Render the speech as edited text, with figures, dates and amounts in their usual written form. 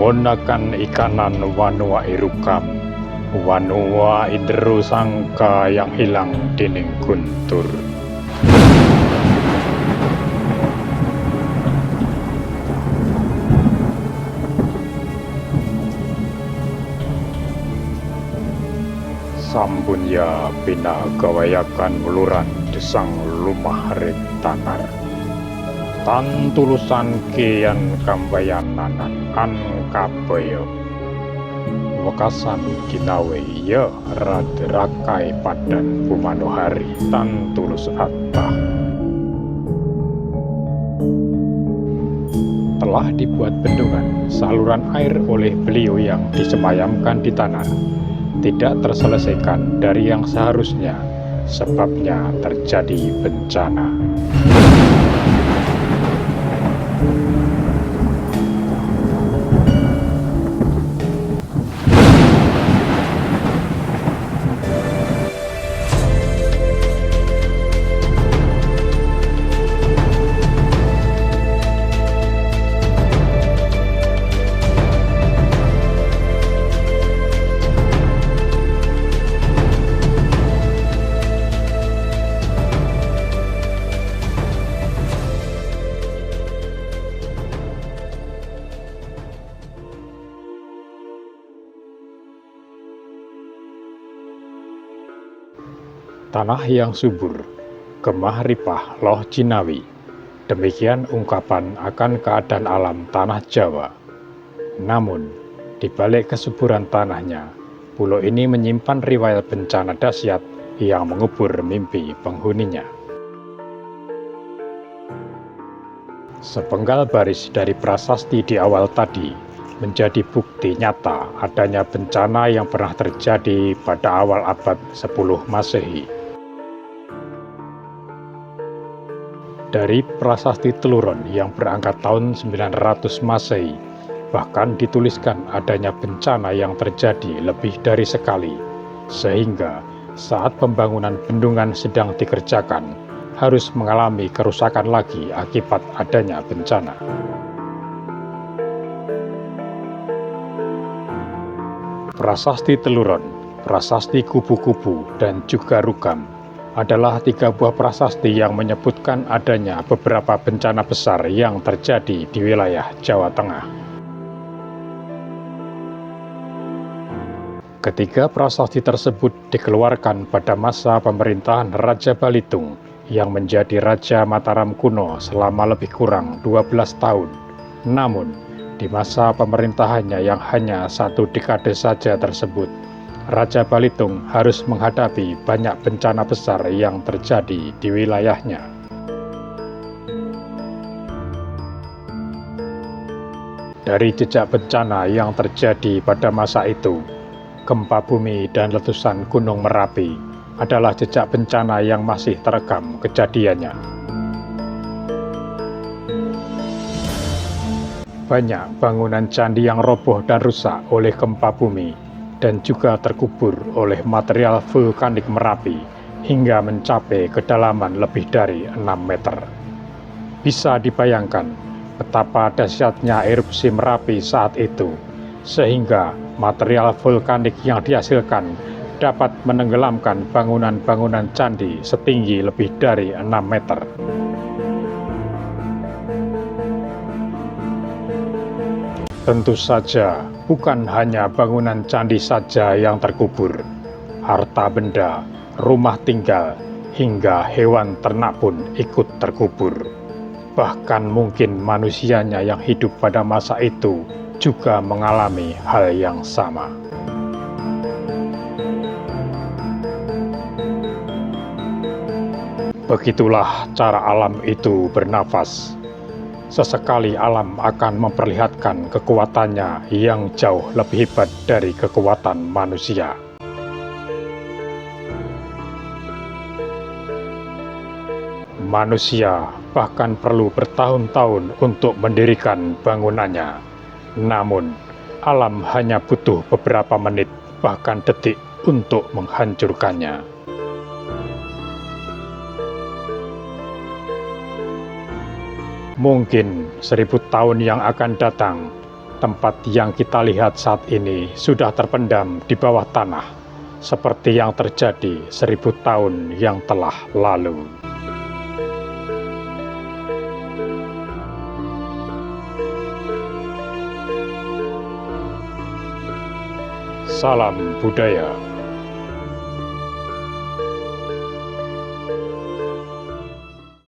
ponakan ikanan wanua irukam, wanua idru sangka yang hilang dining guntur. Sambunya pina gawayakan muluran desang lumah ring tanar. Tan tulusan kian kambayananan an kabayo. Wekasan kinawe ya rad rakai padan pumanohari tan tulus attah. Telah dibuat bendungan saluran air oleh beliau yang disemayamkan di tanah. Tidak terselesaikan dari yang seharusnya, sebabnya terjadi bencana. Tanah yang subur, gemah ripah loh jinawi. Demikian ungkapan akan keadaan alam tanah Jawa. Namun, di balik kesuburan tanahnya, pulau ini menyimpan riwayat bencana dahsyat yang mengubur mimpi penghuninya. Sepenggal baris dari prasasti di awal tadi menjadi bukti nyata adanya bencana yang pernah terjadi pada awal abad 10 Masehi. Dari prasasti Teluron yang berangkat tahun 900 Masehi, bahkan dituliskan adanya bencana yang terjadi lebih dari sekali, sehingga saat pembangunan bendungan sedang dikerjakan, harus mengalami kerusakan lagi akibat adanya bencana. Prasasti Teluron, prasasti kubu-kubu, dan juga Rukam adalah 3 buah prasasti yang menyebutkan adanya beberapa bencana besar yang terjadi di wilayah Jawa Tengah. Ketiga prasasti tersebut dikeluarkan pada masa pemerintahan Raja Balitung yang menjadi Raja Mataram kuno selama lebih kurang 12 tahun. Namun, di masa pemerintahannya yang hanya 1 dekade saja tersebut, Raja Balitung harus menghadapi banyak bencana besar yang terjadi di wilayahnya. Dari jejak bencana yang terjadi pada masa itu, gempa bumi dan letusan Gunung Merapi adalah jejak bencana yang masih terekam kejadiannya. Banyak bangunan candi yang roboh dan rusak oleh gempa bumi dan juga terkubur oleh material vulkanik Merapi hingga mencapai kedalaman lebih dari 6 meter. Bisa dibayangkan betapa dahsyatnya erupsi Merapi saat itu, sehingga material vulkanik yang dihasilkan dapat menenggelamkan bangunan-bangunan candi setinggi lebih dari 6 meter. Tentu saja, bukan hanya bangunan candi saja yang terkubur. Harta benda, rumah tinggal, hingga hewan ternak pun ikut terkubur. Bahkan mungkin manusianya yang hidup pada masa itu juga mengalami hal yang sama. Begitulah cara alam itu bernafas. Sesekali alam akan memperlihatkan kekuatannya yang jauh lebih hebat dari kekuatan manusia. Manusia bahkan perlu bertahun-tahun untuk mendirikan bangunannya. Namun, alam hanya butuh beberapa menit, bahkan detik untuk menghancurkannya. Mungkin 1000 tahun yang akan datang, Tempat yang kita lihat saat ini sudah terpendam di bawah tanah, seperti yang terjadi 1000 tahun yang telah lalu. Salam budaya.